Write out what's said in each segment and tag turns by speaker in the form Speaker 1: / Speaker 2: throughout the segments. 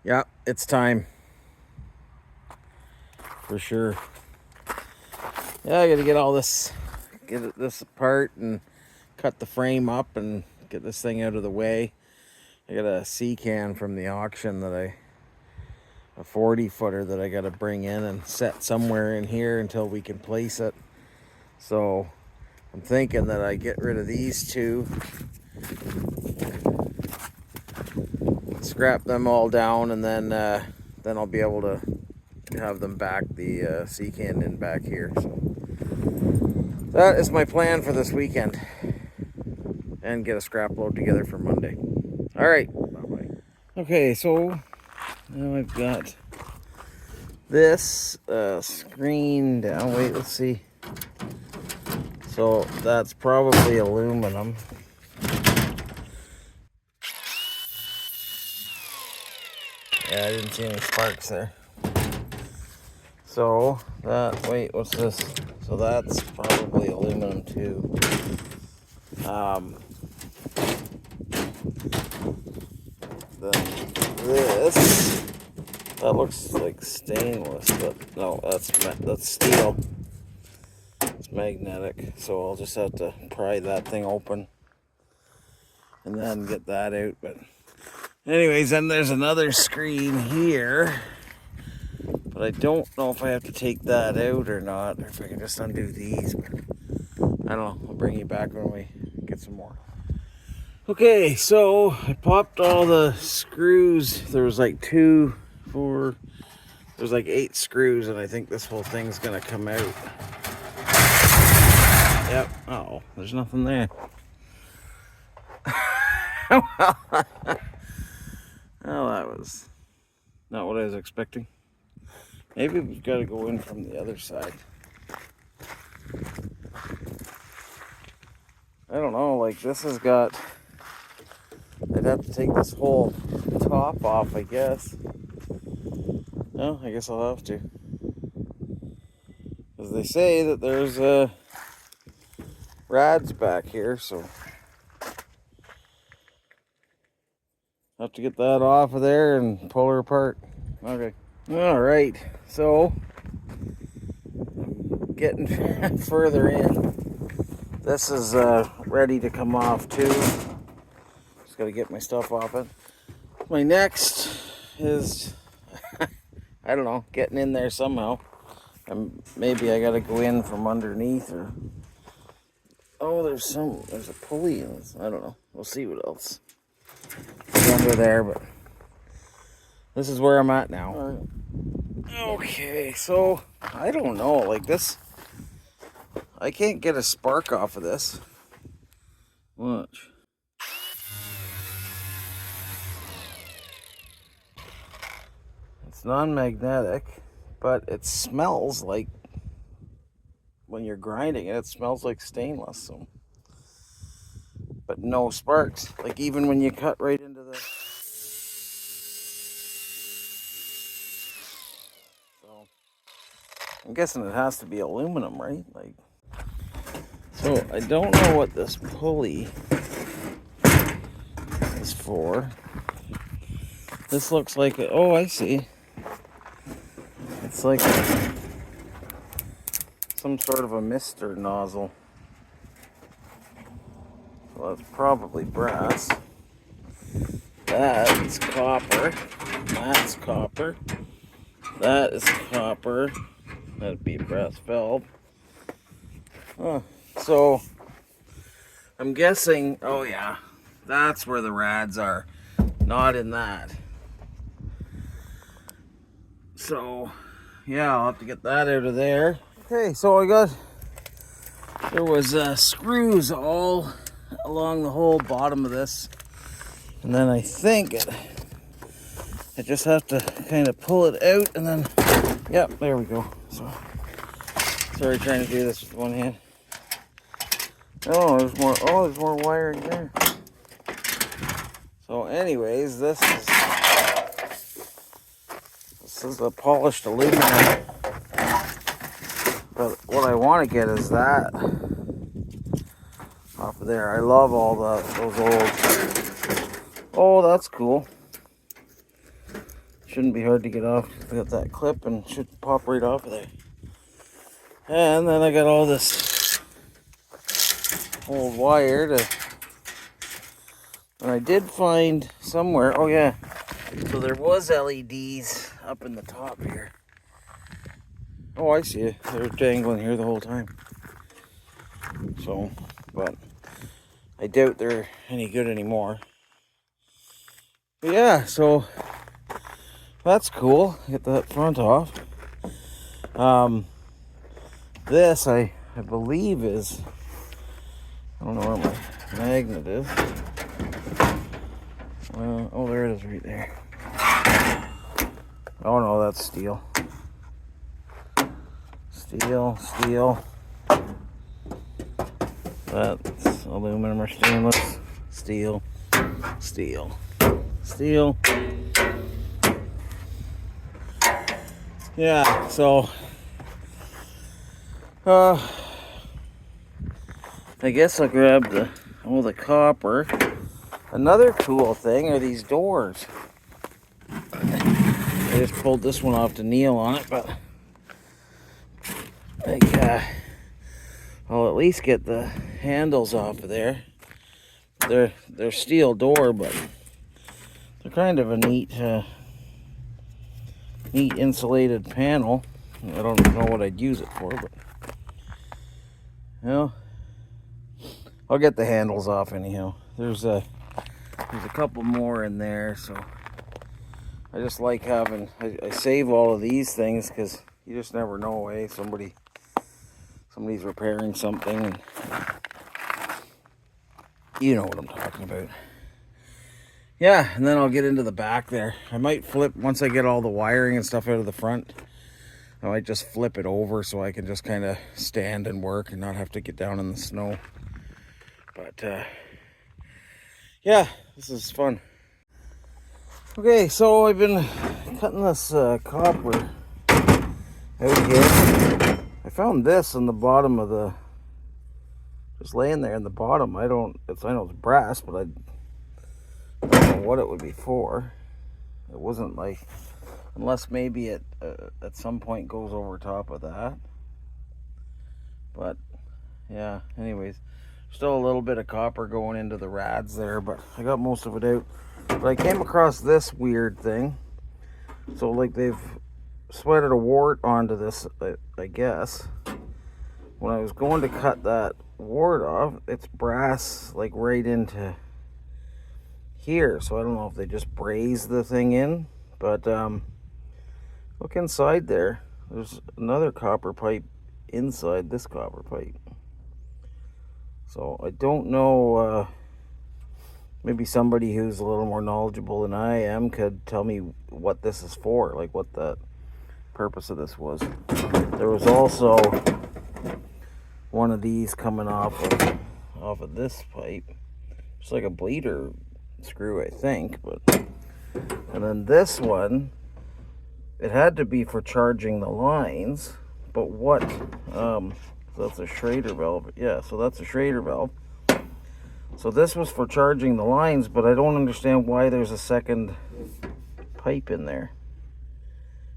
Speaker 1: Yeah, it's time. For sure. Yeah, I gotta get all this, this apart and cut the frame up and get this thing out of the way. I got a sea can from the auction that a 40 footer that I gotta bring in and set somewhere in here until we can place it. So I'm thinking that I get rid of these two, scrap them all down, and then I'll be able to have them back the sea can in back here. So that is my plan for this weekend, and get a scrap load together for Monday. All right. Bye-bye. Okay, so now I've got this screen down. Wait, let's see. So that's probably aluminum. Yeah, I didn't see any sparks there. So that, wait, what's this? So that's probably aluminum too. Then this, that looks like stainless, but no, that's steel. It's magnetic, so I'll just have to pry that thing open and then get that out. But anyways, then there's another screen here, but I don't know if I have to take that out or not, or if I can just undo these. But I don't know. I'll bring you back when we get some more. Okay, so I popped all the screws. There was like 2, 4, there's like 8 screws, and I think this whole thing's gonna come out. Yep. Uh-oh, there's nothing there. Well, that was not what I was expecting. Maybe we've got to go in from the other side. I don't know, like this has got, I'd have to take this whole top off, I guess. No, I guess I'll have to. Because they say that there's rads back here, so I'll have to get that off of there and pull her apart. Okay. All right, so I'm getting further in. This is ready to come off too. Just got to get my stuff off it. My next is, I don't know, getting in there somehow. And maybe I got to go in from underneath, or oh, there's a pulley in this. I don't know. We'll see what else is under there, but this is where I'm at now. All right. Okay, so I don't know, like this, I can't get a spark off of this. Watch. It's non-magnetic, but it smells like, when you're grinding it, it smells like stainless. So, but no sparks. Like even when you cut right into the. So I'm guessing it has to be aluminum, right? Like. So I don't know what this pulley is for. This looks like a, oh, I see. It's like some sort of a mister nozzle. So that's probably brass. That's copper. That's copper. That is copper. That'd be a brass valve. Huh. So I'm guessing, oh yeah, that's where the rads are. Not in that. So yeah, I'll have to get that out of there. Okay, so there was screws all along the whole bottom of this, and then I think I just have to kind of pull it out, and then yep, there we go. So sorry, trying to do this with one hand. Oh, there's more. Oh, there's more wiring there. So anyways, this is a polished aluminum, but what I want to get is that off of there. I love all those old. Oh, that's cool. Shouldn't be hard to get off. I got that clip and should pop right off of there. And then I got all this old wire to, and I did find somewhere, oh yeah, so there was LEDs up in the top here. Oh, I see it. They're dangling here the whole time. So, but I doubt they're any good anymore. But yeah, so that's cool. Get that front off. This I believe is, I don't know where my magnet is. Oh, there it is right there. Oh no, that's steel. Steel. That's aluminum or stainless. Steel. Yeah, so I guess I'll grab the copper. Another cool thing are these doors. I just pulled this one off to kneel on it, but I'll at least get the handles off of there. They're steel door, but they're kind of a neat insulated panel. I don't know what I'd use it for, but you know, I'll get the handles off anyhow. There's a couple more in there, so I just like having, I save all of these things because you just never know, eh? Somebody's repairing something, and you know what I'm talking about. Yeah, and then I'll get into the back there. I might flip, once I get all the wiring and stuff out of the front, I might just flip it over so I can just kind of stand and work and not have to get down in the snow. But yeah, this is fun. Okay, so I've been cutting this copper out here. I found this in the bottom of the, just laying there in the bottom. I know it's brass, but I don't know what it would be for. It wasn't like, unless maybe it at some point goes over top of that. But yeah, anyways, still a little bit of copper going into the rads there, but I got most of it out. But I came across this weird thing. So like they've sweated a wart onto this, I guess. When I was going to cut that wart off, it's brass like right into here. So I don't know if they just braze the thing in, but look inside there. There's another copper pipe inside this copper pipe. So I don't know, maybe somebody who's a little more knowledgeable than I am could tell me what this is for, like what the purpose of this was. There was also one of these coming off of this pipe. It's like a bleeder screw, I think, but and then this one, it had to be for charging the lines, but what so that's a Schrader valve. Yeah, so that's a Schrader valve. So this was for charging the lines, but I don't understand why there's a second pipe in there.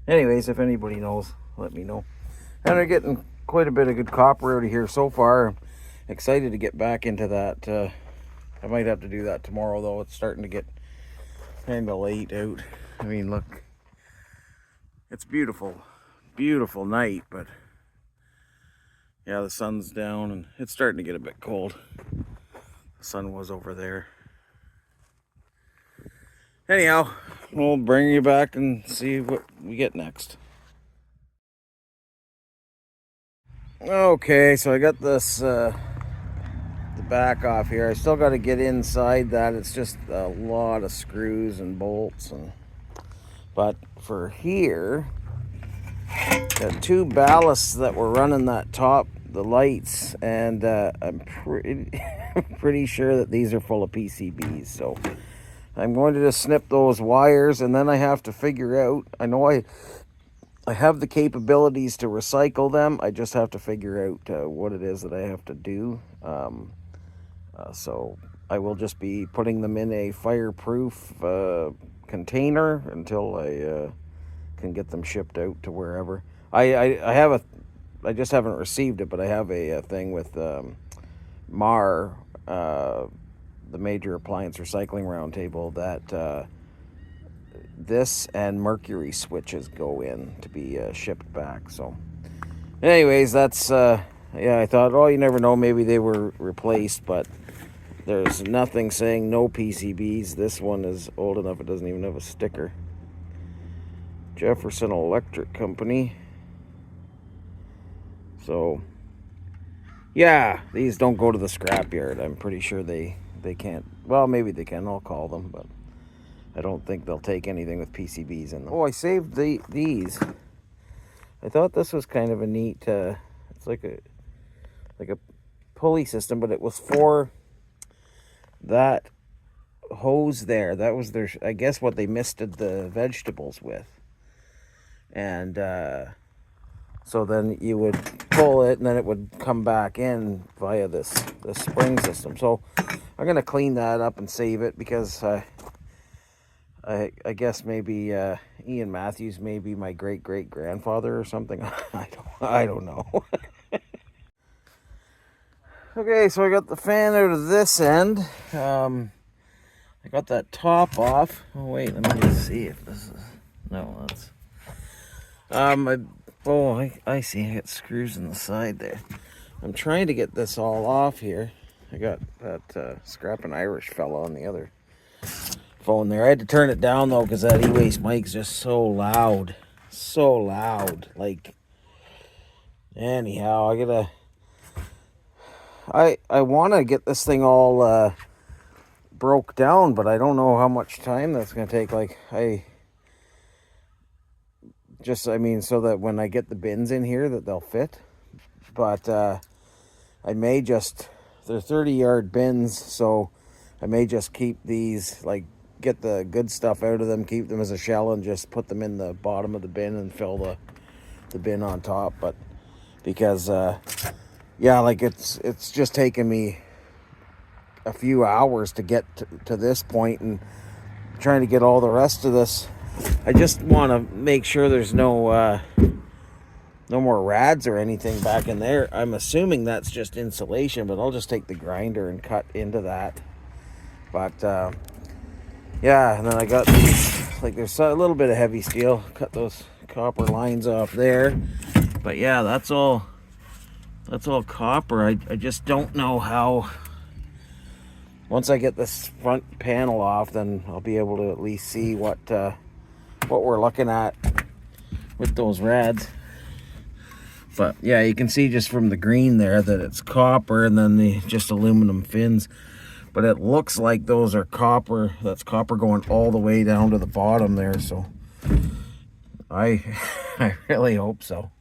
Speaker 1: Anyways, if anybody knows, let me know. And they're getting quite a bit of good copper out of here so far. I'm excited to get back into that. I might have to do that tomorrow, though. It's starting to get kind of late out. I mean, look. It's beautiful. Beautiful night, but yeah, the sun's down and it's starting to get a bit cold. The sun was over there. Anyhow, we'll bring you back and see what we get next. Okay, so I got this the back off here. I still got to get inside that. It's just a lot of screws and bolts, but for here, got two ballasts that were running that top, the lights, and I'm pretty sure that these are full of PCBs. So I'm going to just snip those wires, and then I have to figure out, I know I have the capabilities to recycle them. I just have to figure out what it is that I have to do. So I will just be putting them in a fireproof container until I can get them shipped out to wherever. I just haven't received it, but I have a thing with MAR, the Major Appliance Recycling Roundtable, that this and mercury switches go in to be shipped back. So anyways, that's yeah, I thought, oh, you never know, maybe they were replaced, but there's nothing saying no PCBs. This one is old enough it doesn't even have a sticker. Jefferson Electric Company. So yeah, these don't go to the scrapyard. I'm pretty sure they can't. Well, maybe they can. I'll call them, but I don't think they'll take anything with PCBs in them. Oh, I saved these. I thought this was kind of a neat. It's like a pulley system, but it was for that hose there. That was their, I guess, what they misted the vegetables with. And so then you would pull it, and then it would come back in via this spring system. So I'm gonna clean that up and save it, because I guess maybe Ian Matthews may be my great-great-grandfather or something. I don't know. Okay, so I got the fan out of this end. I got that top off. Oh wait, let me just see if this is. No, that's. I see. I got screws in the side there. I'm trying to get this all off here. I got that scrapping Irish fella on the other phone there. I had to turn it down though, because that e-waste mic's just so loud. So loud. Like, anyhow, I want to get this thing all broke down, but I don't know how much time that's going to take. Like, I mean, so that when I get the bins in here that they'll fit. But I may just, they're 30-yard bins, so I may just keep these, like, get the good stuff out of them, keep them as a shell, and just put them in the bottom of the bin and fill the bin on top. But because yeah, like it's just taken me a few hours to get to this point, and trying to get all the rest of this. I just want to make sure there's no more rads or anything back in there. I'm assuming that's just insulation, but I'll just take the grinder and cut into that. But yeah, and then I got these, like, there's a little bit of heavy steel. Cut those copper lines off there. But yeah, that's all copper. I just don't know how. Once I get this front panel off, then I'll be able to at least see what we're looking at with those rads. But yeah, you can see just from the green there that it's copper, and then the just aluminum fins. But it looks like those are copper. That's copper going all the way down to the bottom there. So I really hope so.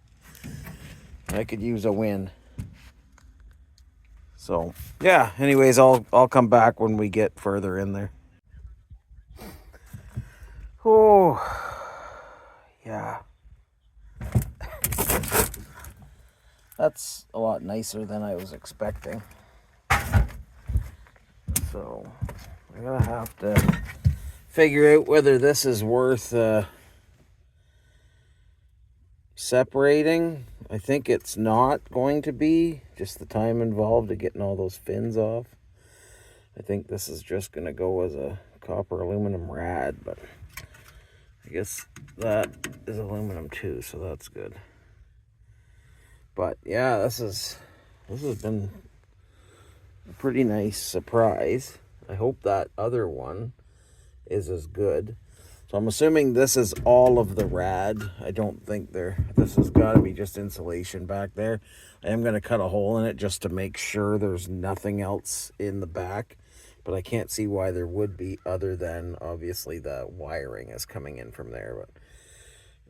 Speaker 1: I could use a win. So yeah, anyways, I'll come back when we get further in there. Oh yeah, that's a lot nicer than I was expecting. So I'm gonna have to figure out whether this is worth separating. I think it's not going to be, just the time involved of getting all those fins off. I think this is just going to go as a copper aluminum rad, but I guess that is aluminum too, so that's good. But yeah, this has been a pretty nice surprise. I hope that other one is as good. So I'm assuming this is all of the rad. I don't think this has got to be just insulation back there. I am going to cut a hole in it just to make sure there's nothing else in the back. But I can't see why there would be, other than obviously the wiring is coming in from there.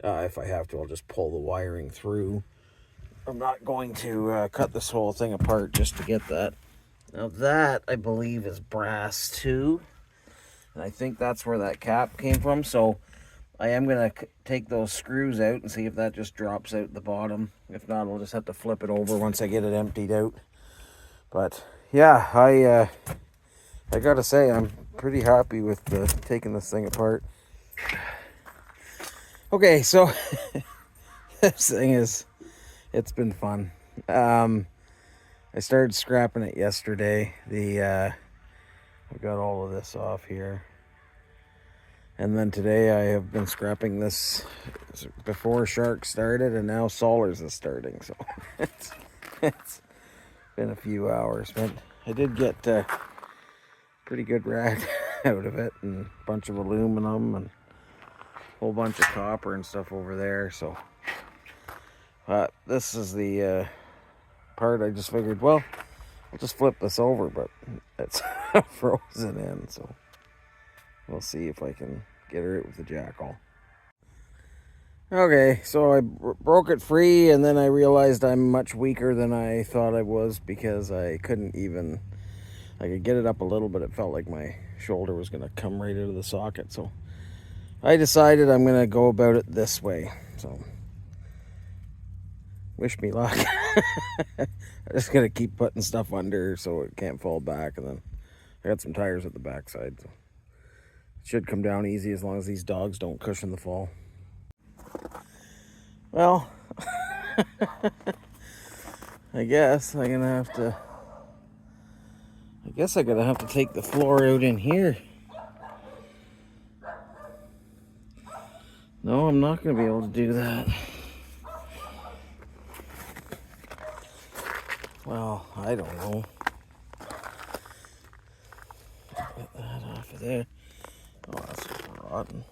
Speaker 1: But if I have to, I'll just pull the wiring through. I'm not going to cut this whole thing apart just to get that. Now that, I believe, is brass too. And I think that's where that cap came from. So I am going to take those screws out and see if that just drops out the bottom. If not, I'll just have to flip it over once I get it emptied out. But yeah, I got to say, I'm pretty happy with taking this thing apart. Okay, so this thing is, it's been fun. I started scrapping it yesterday. I got all of this off here. And then today I have been scrapping this before Shark started, and now Solars is starting. So it's been a few hours, but I did get pretty good rag out of it, and a bunch of aluminum and a whole bunch of copper and stuff over there. So this is the part I just figured, well, I'll just flip this over, but it's frozen in, so we'll see if I can get her out with the jackal. Okay, so I broke it free, and then I realized I'm much weaker than I thought I was, because I couldn't even, I could get it up a little, but it felt like my shoulder was going to come right out of the socket. So I decided I'm going to go about it this way. So wish me luck. I'm just going to keep putting stuff under so it can't fall back, and then I got some tires at the backside, so it should come down easy as long as these dogs don't cushion the fall. Well, I guess I'm gonna have to. I guess I'm gonna have to take the floor out in here. No, I'm not gonna be able to do that. Well, I don't know. Get that off of there. Oh, that's rotten.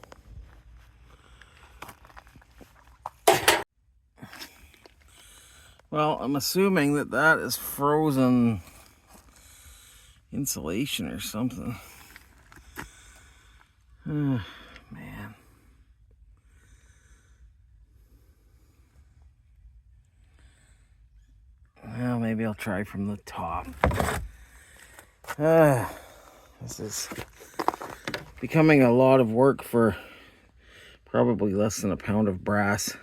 Speaker 1: Well, I'm assuming that that is frozen insulation or something. Man. Well, maybe I'll try from the top. This is becoming a lot of work for probably less than a pound of brass.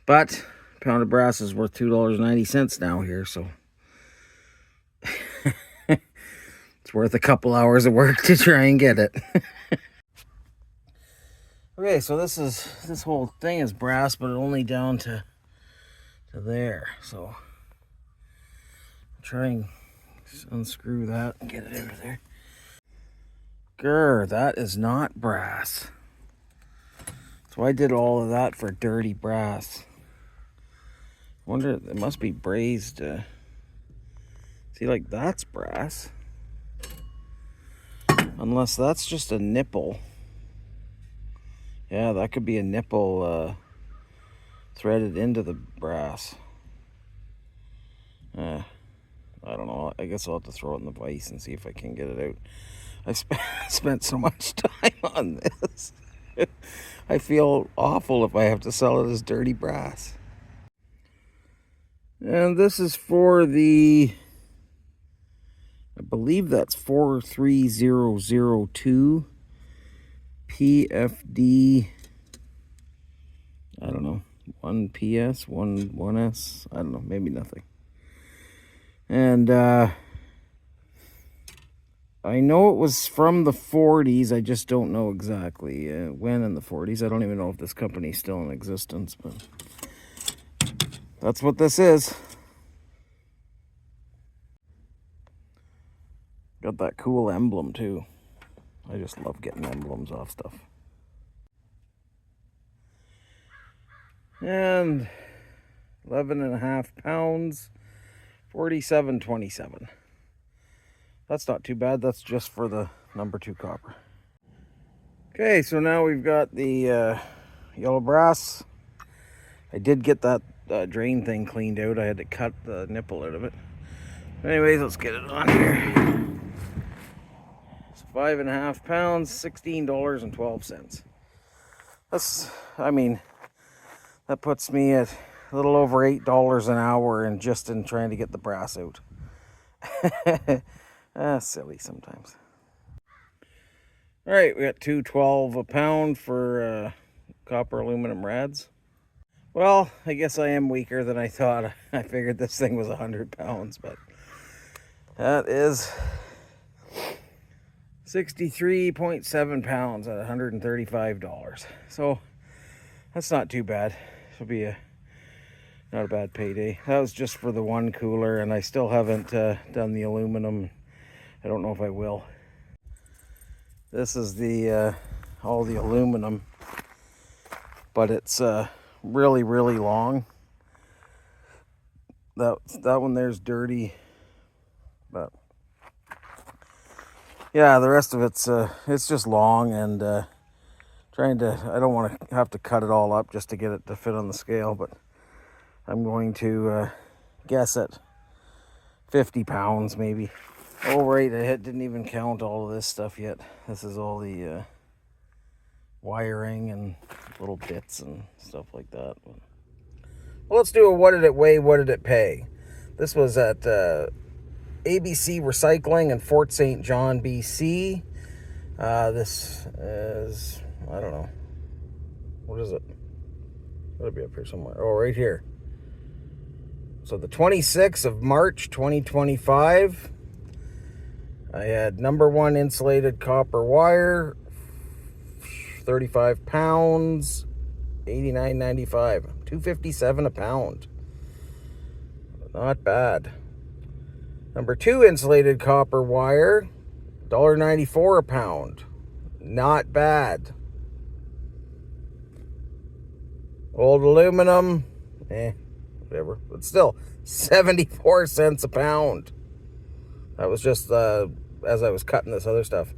Speaker 1: But a pound of brass is worth $2.90 now here, so it's worth a couple hours of work to try and get it. Okay, so this whole thing is brass, but only down to there. So I'll try and unscrew that and get it out of there. Grr, that is not brass. So I did all of that for dirty brass. Wonder, it must be brazed. See, like, that's brass. Unless that's just a nipple. Yeah, that could be a nipple threaded into the brass. I don't know. I guess I'll have to throw it in the vise and see if I can get it out. I spent so much time on this. I feel awful if I have to sell it as dirty brass. And this is for the, I believe that's 43002 PFD. I don't know, 1PS, 1S, I don't know, maybe nothing. And I know it was from the 40s. I just don't know exactly when in the 40s. I don't even know if this company's still in existence, but that's what this is. Got that cool emblem too. I just love getting emblems off stuff. And 11.5 pounds, 47.27. That's not too bad. That's just for the number 2 copper. Okay, so now we've got the yellow brass. I did get that drain thing cleaned out. I had to cut the nipple out of it. Anyways, let's get it on here. It's 5.5 pounds, $16.12. That's, I mean, that puts me at a little over $8 an hour in trying to get the brass out. Silly sometimes. All right, we got $2.12 a pound for copper aluminum rads. Well, I guess I am weaker than I thought. I figured this thing was 100 pounds, but that is 63.7 pounds at $135. So that's not too bad. It'll be not a bad payday. That was just for the one cooler, and I still haven't done the aluminum. I don't know if I will. This is the all the aluminum, but it's really long. That one there's dirty, but yeah, the rest of it's just long, and I don't want to have to cut it all up just to get it to fit on the scale, but I'm going to guess at 50 pounds maybe. Oh right, I didn't even count all of this stuff yet. This is all the wiring and little bits and stuff like that. Well, let's do a what did it weigh, what did it pay. This was at ABC Recycling in Fort St. John, BC. This is, I don't know. What is it? It'll be up here somewhere. Oh, right here. So the 26th of March, 2025. I had number 1 insulated copper wire, 35 pounds, $89.95, $2.57 a pound. Not bad. Number 2 insulated copper wire, $1.94 a pound. Not bad. Old aluminum, whatever. But still, 74 cents a pound. That was just as I was cutting this other stuff.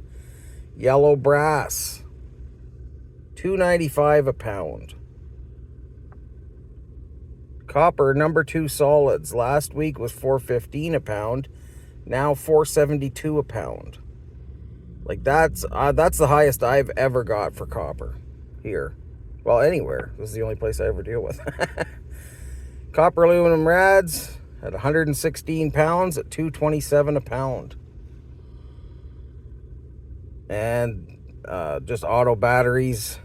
Speaker 1: Yellow brass, $2.95 a pound. Copper number 2 solids. Last week was $4.15 a pound. Now $4.72 a pound. Like that's the highest I've ever got for copper here. Well, anywhere. This is the only place I ever deal with. Copper aluminum rads at 116 pounds at $2.27 a pound. And just auto batteries,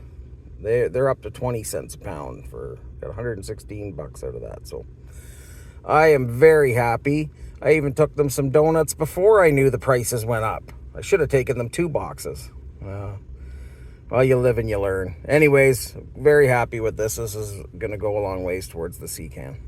Speaker 1: they're up to 20 cents a pound for, got 116 bucks out of that. So I am very happy. I even took them some donuts before I knew the prices went up. I should have taken them 2 boxes. Well, you live and you learn. Anyways, very happy with this. This is going to go a long ways towards the sea can.